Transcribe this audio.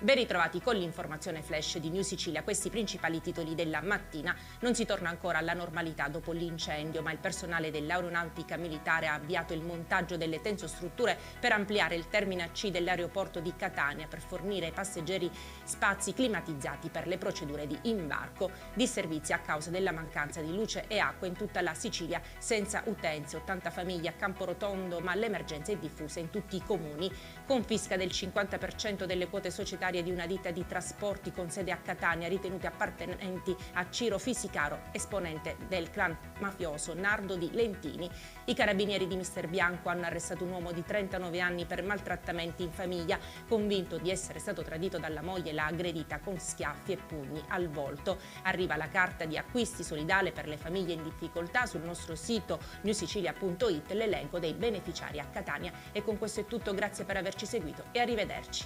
Ben ritrovati con l'informazione flash di New Sicilia, questi i principali titoli della mattina. Non si torna ancora alla normalità dopo l'incendio, ma il personale dell'aeronautica militare ha avviato il montaggio delle tensostrutture per ampliare il terminal C dell'aeroporto di Catania per fornire ai passeggeri spazi climatizzati per le procedure di imbarco. Disservizi a causa della mancanza di luce e acqua in tutta la Sicilia, senza utenze, 80 famiglie a Camporotondo, ma l'emergenza è diffusa in tutti i comuni. Confisca del 50% delle quote societarie di una ditta di trasporti con sede a Catania ritenute appartenenti a Ciro Fisicaro, esponente del clan mafioso Nardo di Lentini. I carabinieri di Mister Bianco hanno arrestato un uomo di 39 anni per maltrattamenti in famiglia, convinto di essere stato tradito dalla moglie, l'ha aggredita con schiaffi e pugni al volto. Arriva la carta di acquisti solidale per le famiglie in difficoltà. Sul nostro sito newsicilia.it l'elenco dei beneficiari a Catania. E con questo è tutto, grazie per averci seguito e arrivederci.